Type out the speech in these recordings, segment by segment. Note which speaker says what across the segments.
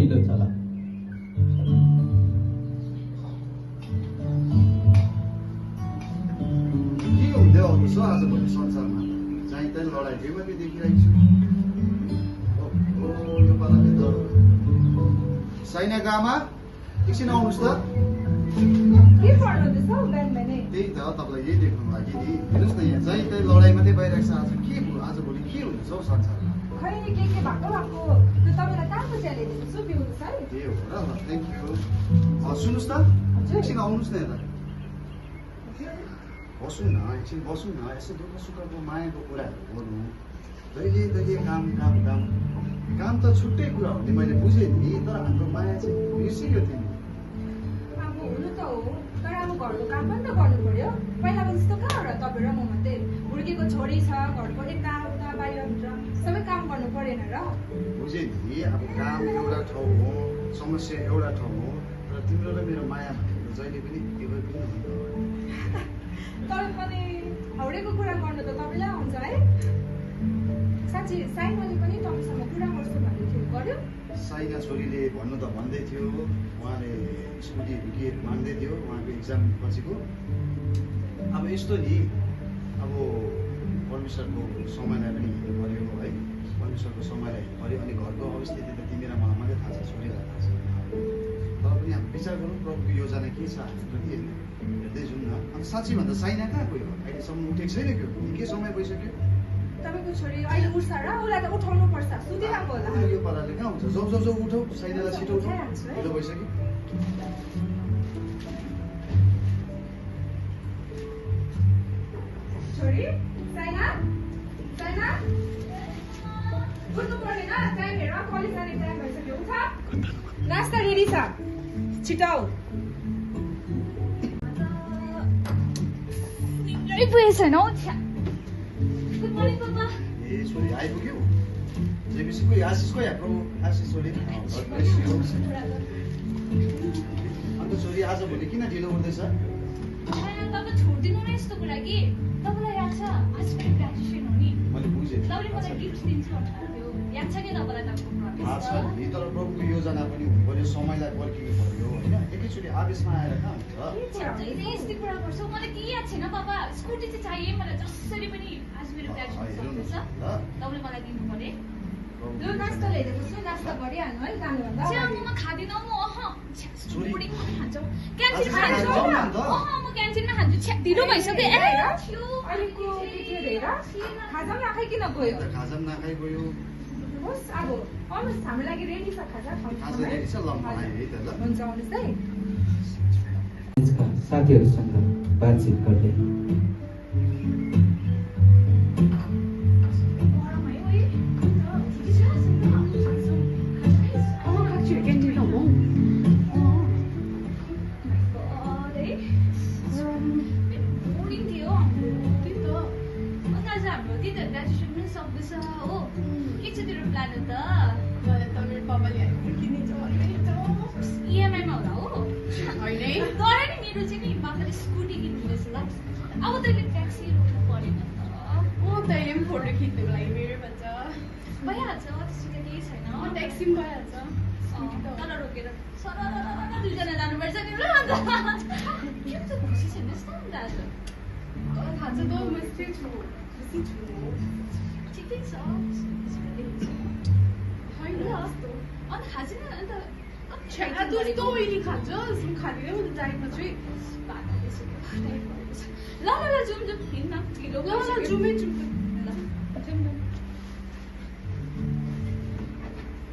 Speaker 1: रमाइलो चला।
Speaker 2: के हुँदै आउँदैछ आजभोलि संसारमा? चाहिँ त्यही लडाइँ चाहिँ मैले देखिरहेको छु। यो पाराले त साइना गामा एकछिन आउनुहोस् त।
Speaker 3: के पढ्नुहुँदैछ हौ बिहान-बिहानै?
Speaker 2: त्यही त तपाईँलाई यही देख्नु लागि नि। हेर्नुहोस् न यहाँ चाहिँ त्यही लडाइँ मात्रै भइरहेको छ। आजभोलि के हुँदैछ हौ संसारमा?
Speaker 3: खै के भएको त्यो तपाईँलाई कहाँको चिया ल्याइदिएको छु पिउनुहोस् है।
Speaker 2: त्यही हो र ल, थ्याङ्क यू। सुन्नुहोस् त, एकछिन आउनुहोस् न यता। बसौँ न, एकछिन बसौँ न, यसो दुःख सुखको मायाको कुराहरू गर्नु। दैले काम काम काम काम त छुट्टै कुरा हो नि, मैले बुझेँ नि। तर हाम्रो माया चाहिँ बिर्सियो तिमी।
Speaker 3: अब हुनु त हो, तर अब घरको काम पनि त गर्नु पर्यो। पहिलाको जस्तो कहाँ हो र तपाईँ र म मात्रै? हुर्केको छोरी छ, घरको यताउता बाहिरभित्र सबै काम गर्नु परेन र?
Speaker 2: बुझेँ नि, अब काम एउटा ठाउँ हो, समस्या एउटा ठाउँ हो। तर तिम्रो र मेरो माया भनेको जहिले पनि एउटै पनि हुन्छ।
Speaker 3: तर पनि हाउडेको कुरा गर्नु त तपाईँलाई आउँछ है। साँच्ची साइनाले पनि तपाईँसँग कुरा गर्छु भन्दै थियो, गर्यो?
Speaker 2: साइना छोरीले भन्नु त भन्दै थियो, उहाँले स्कुटीहरू के माग्दै थियो उहाँको इक्जाम पछिको। अब यस्तो नि, अब परमेश्वरको समयलाई पनि हिँड्नु पऱ्यो है। परमेश्वरको समयलाई हिँड्नु पऱ्यो। अनि घरको अवस्थिति त तिमी र मलाई मात्रै थाहा छ, छोरीलाई थाहा छ। तर पनि अब विचार गरौँ प्रभुको योजना के छ हामी पनि हेर्दै जाउँ न। अन्त साँच्ची भन्दा साइना कहाँ गयो? अहिलेसम्म उठेको छैन क्या? के समय भइसक्यो?
Speaker 3: तपाईँको छोरी अहिले उठ्छ र? उसलाई त उठाउनु पर्छ, सुतिरहेको होला।
Speaker 2: यो पाराले कहाँ हुन्छ? जाउ उठौ, साइनालाई छिटो उठौ। ढिलो भइसक्यो।
Speaker 3: छोरी साइना साइना उठ्नु पर्दैन, टाइम हेर, कलेज जाने टाइम भइसक्यो। उठ, नास्ता रेडी छ, छिटो आऊ। पुगेको छैन हौ। गुड मर्निङ पप्पा।
Speaker 2: ए छोरी आइपुग्यो? जेबिसीको आशिषको या प्रभु आशिष छोरी। अन्त छोरी आजभोलि किन ढिलो हुँदैछ?
Speaker 4: तपाईँ छोडिदिनु न यस्तो कुरा कि तपाईँलाई याद छ आज मेरो ग्रेजुएसन हो नि।
Speaker 2: मैले बुझेँ।
Speaker 4: तपाईँले मलाई गिफ्ट दिन्छु भन्नुभएको थियो, याद छ कि तपाईँलाई तपाईँको
Speaker 2: थाहा छ
Speaker 4: प्रमिस?
Speaker 2: नि, तर प्रभुको योजना पनि हुनु पर्यो, समयलाई पर्खिनु पर्यो होइन। एकैचोटि आवेशमा आएर कहाँ हुन्छ?
Speaker 4: यस्तै कुरा गर्छु, मलाई केही याद छैन बाबा। स्कुटी चाहिँ चाहिए मलाई जसरी पनि। आज मेरो ग्रेजुएसन सक्दैछ, तपाईँले मलाई दिनु पर्यो।
Speaker 3: त्यो नास्ता ल्याइदिएको छु, नास्ता गरिहाल्नु है जानुभन्दा
Speaker 4: चिया
Speaker 3: अगाडि।
Speaker 4: म खाँदिनँ, म
Speaker 2: छोरी।
Speaker 4: बोर्डिङ पनि खान्छौ, क्यान्टिनमा
Speaker 2: आज
Speaker 4: खान्छौ।
Speaker 2: जाउँ न अन्त।
Speaker 4: म क्यान्टिनमा खान्छु। छ्या ढिलो भइसक्यो। ए
Speaker 3: अहिलेको केटीहरू हेर खाजा पनि नखाइकन गयो।
Speaker 2: अन्त खाजा पनि नखाइ गयो।
Speaker 3: होस् अब आउनुहोस्, हाम्रो लागि रेडी छ खाजा
Speaker 2: खाजा रेडी छ, ल म आएँ है त ल।
Speaker 3: हुन्छ, आउनुहोस् है।
Speaker 1: साथीहरूसँग बातचित गर्दै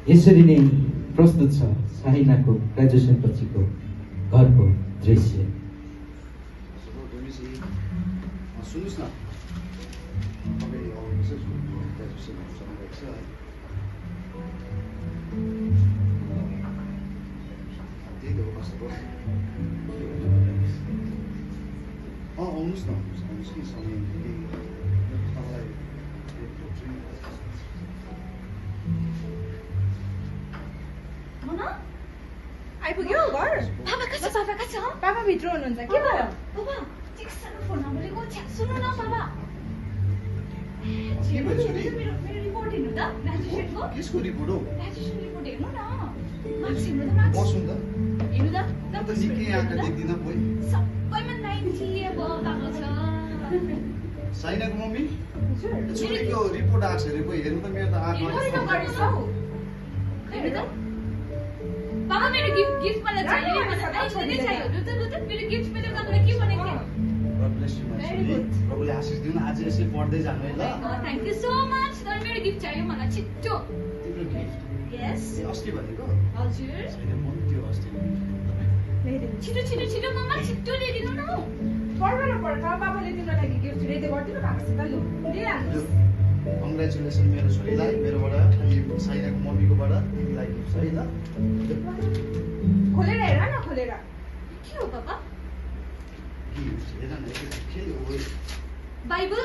Speaker 1: यसरी नै प्रस्तुत छ साइनाको ग्रेजुएसन पछिको घरको दृश्य।
Speaker 2: सुन्नुहोस् न, तपाईँ ग्रेजुएसनहरू चल्नुभएको छ है? त्यही त हो, कस्तो भयो? आउनुहोस् न, आउनुहोस् कि समय तपाईँलाई
Speaker 3: आइपुग्यो घर?
Speaker 4: बाबा कहाँ छ? बाबा कहाँ छ?
Speaker 3: पापा भित्र हुनुहुन्छ, के भयो?
Speaker 4: बाबा ठिकसँग फोन नबोलेको। सुन्नु न बाबा,
Speaker 2: के भयो छोरी?
Speaker 4: मेरो रिपोर्ट हेर्नु त, ग्रेजुएसनको।
Speaker 2: केसको रिपोर्ट हो?
Speaker 4: ग्रेजुएसन रिपोर्ट हेर्नु न। मार्क्स हेर्नु त मार्क्स
Speaker 2: बसौँ त
Speaker 4: हेर्नु त
Speaker 2: म त निकै आँखा देख्दिनँ कोही
Speaker 4: सबैमा 90 अब पाएको छ
Speaker 2: साइनाको मम्मी
Speaker 3: हजुर
Speaker 2: छोरीको रिपोर्ट आएको छ अरे कोही हेर्नु त मेरो त आँखा
Speaker 3: हेर्नु गरेछ हौ
Speaker 4: हेर्नु त बाबा मेरो गिफ्ट मलाई चाहियो मलाई अहिले नै चाहियो लु त मेरो गिफ्ट मैले तपाईँलाई के भनेको थिएँ
Speaker 2: God bless you, my
Speaker 3: Very
Speaker 2: sweetie.
Speaker 3: good.
Speaker 2: प्रभुले आशिष दिउन आज यसै पढ्दै जानु है ल
Speaker 4: थ्याङ्क यू सो मच तर मेरो गिफ्ट चाहियो मलाई छिट्टो
Speaker 2: तिम्रो गिफ्ट
Speaker 4: यस
Speaker 2: अस्ति भनेको
Speaker 4: हजुर
Speaker 2: छैन म त्यो अस्ति
Speaker 3: ल्याइदिनु
Speaker 4: छिटो छिटो छिटो मम्मा छिट्टो ल्याइदिनु न हौ
Speaker 3: पर्दैन पर्छ बाबाले तिम्रो लागि गिफ्ट रेडी गरिदिनु भएको छ त लु लिइहाल्नु
Speaker 2: कङ्ग्रेचुलेसन मेरो छोरीलाई मेरोबाट अनि साइनाको मम्मीकोबाट तिमीलाई गिफ्ट है ल
Speaker 3: खोलेर हेर न खोलेर
Speaker 4: के हो पापा
Speaker 2: गिफ्ट हेर न के हो
Speaker 4: बाइबल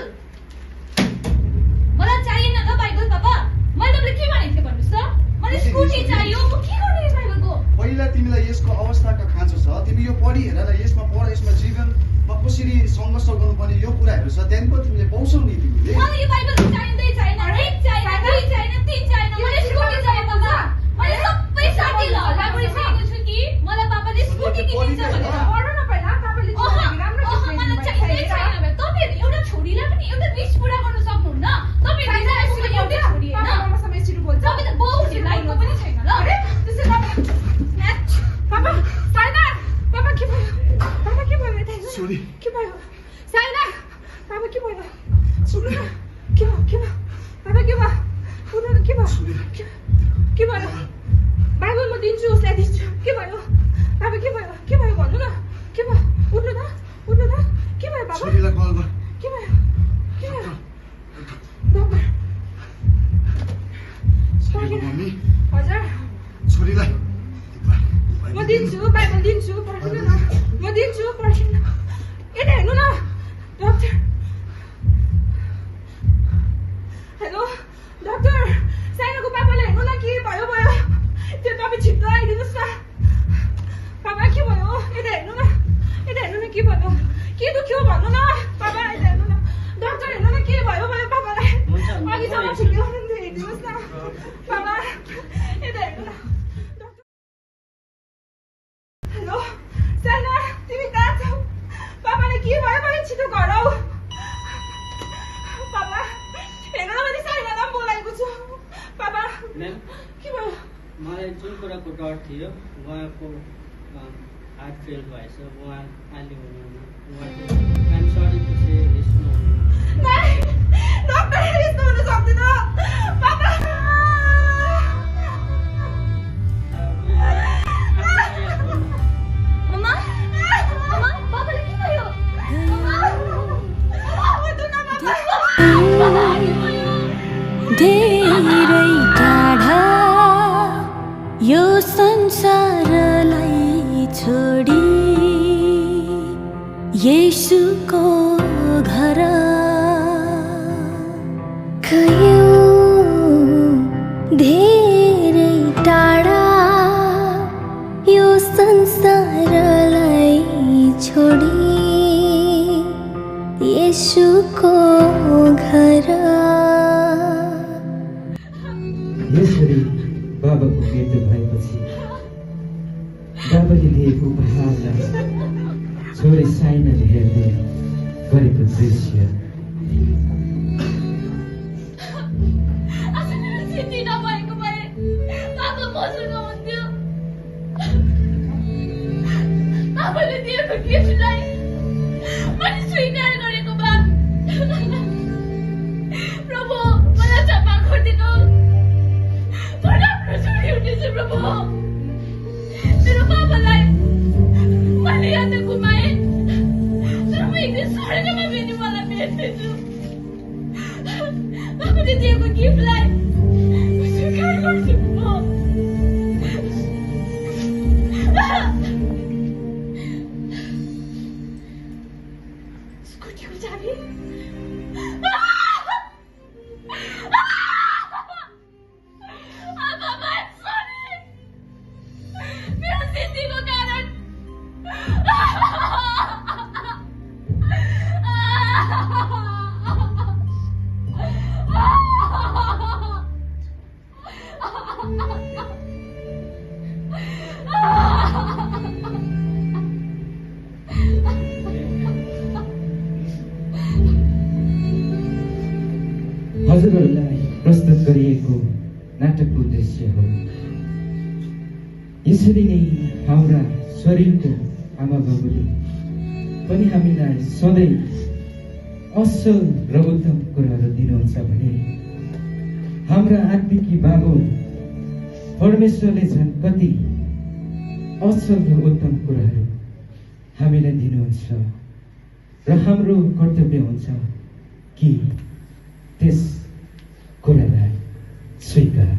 Speaker 4: मलाई चाहिएन ल बाइबल पापा मैले तपाईँले के भनेको थिएँ भन्नुहोस् त मलाई स्कुटी चाहियो म के गर्ने यो बाइबलको
Speaker 2: पहिला तिमीलाई यसको अवस्थाको खाँचो छ तिमी यो पढी हेर न यसमा पढ यसमा जीवनमा कसरी सङ्घर्ष गर्नुपर्ने यो कुराहरू छ त्यहाँदेखि पो तिमीले पाउँछौ नि तिमीले
Speaker 4: मलाई यो बाइबल चाहिँदै चाहिएन एक चाहिएन दुई चाहिएन तिन चाहिएन मलाई स्कुटी चाहियो पापा मैले सबै साथीहरूलाई गरिसकेको छु कि मलाई पापाले स्कुटी किनिदिन्छ भनेर
Speaker 3: पढ न पहिला बाबाले तिम्रो लागि राम्रो गिफ्ट
Speaker 4: मलाई
Speaker 3: ल्याइदिनु
Speaker 4: चाहिँदै छैन भने तपाईँहरू एउटा छोरीलाई पनि एउटा विश पुरा गर्न सक्नुहुन्न तपाईँहरू एउटै छोरी होइन
Speaker 3: बाबासँग यसरी बोल्छ
Speaker 4: तपाईँ त बाउ हुने लाइनमा पनि छैन ल
Speaker 3: अरे त्यसै बाबा साइना बाबा के भयो त्यहाँ
Speaker 2: छोरी
Speaker 3: के भयो साइना बाबा के भयो सुन्नु न के भयो बाबा के भयो उठ्नु न के भयो के भयो बाइबल म दिन्छु उसलाई दिन्छु के भयो बाबा के भयो भन्नु न के भयो उठ्नु त के भयो बाबा
Speaker 2: छोरीलाई कल गर
Speaker 3: के भयो डक्टर
Speaker 2: साइनाको मम्मी
Speaker 3: हजुर
Speaker 2: छोरीलाई
Speaker 3: म दिन्छु बाइबल दिन्छु पर्खिनु न म दिन्छु पर्खिनु न यता हेर्नु न डक्टर हेलो डक्टर साइनाको पापाले हेर्नु न के भयो त्यो तपाईँ छिट्टो आइदिनुहोस् न पापा के भयो यता हेर्नु न के भयो के दुख्यो भन्नु न पापा यता हेर्नु न डक्टर हेर्नु न के भयो पापालाई अघिसम्म ठिकै हुनुहुन्थ्यो हेरिदिनुहोस् न पापा यता हेर्नु न हेलो साइना तिमी कहाँ छौ पापाले के भयो भने छिटो घर आऊ पापा हेर्नु न मैले साइनालाई बोलाएको छु पापा
Speaker 5: म्याम
Speaker 3: के भयो
Speaker 5: मलाई जुन कुराको डर थियो उहाँको हार्ट फेल भएछ उहाँ अहिले हुनुहुन्न उहाँको आइम सरी टु से यस्तो
Speaker 3: नाइ डक्टर यस्तो हुन सक्दैन पापा
Speaker 4: मम्मा मम्मा पापाले के भयो
Speaker 6: धेरै टाढा यो संसारलाई छोडी येशूको घर गयो धेरै टाढा यो संसारलाई छोडी येशूको घर
Speaker 1: यसरी बाबाको मृत्यु भएपछि बाबाले दिएको उपहारलाई छोरी साइनाले हेर्दै गरेको दृश्य
Speaker 4: आज मेरो सिटी नभएको भए पापा मसँग हुन्थ्यो पापाले दिएको गिफ्टलाई मैले स्वीकार गरेको भए प्रभु मलाई क्षमा गरिदिनुहोस् म राम्रो छोरी हुनेछु प्रभु मेरो पापालाई मैले याद गुमाएँ तर म एक दिन स्वर्गमा फेरि मलाई भेट्नेछु पापाले दिएको गिफ्टलाई स्वीकार गर्छु म
Speaker 1: प्रस्तुत गरिएको नाटकको दृश्य हो। यसरी नै हाम्रा शरीरको आमा बाबुले पनि हामीलाई सधैँ असल र उत्तम कुराहरू दिनुहुन्छ भने हाम्रा आत्मिकी बाबु परमेश्वरले झन् कति असल र उत्तम कुराहरू हामीलाई दिनुहुन्छ र हाम्रो कर्तव्य हुन्छ कि त्यस कुरालाई स्वीकार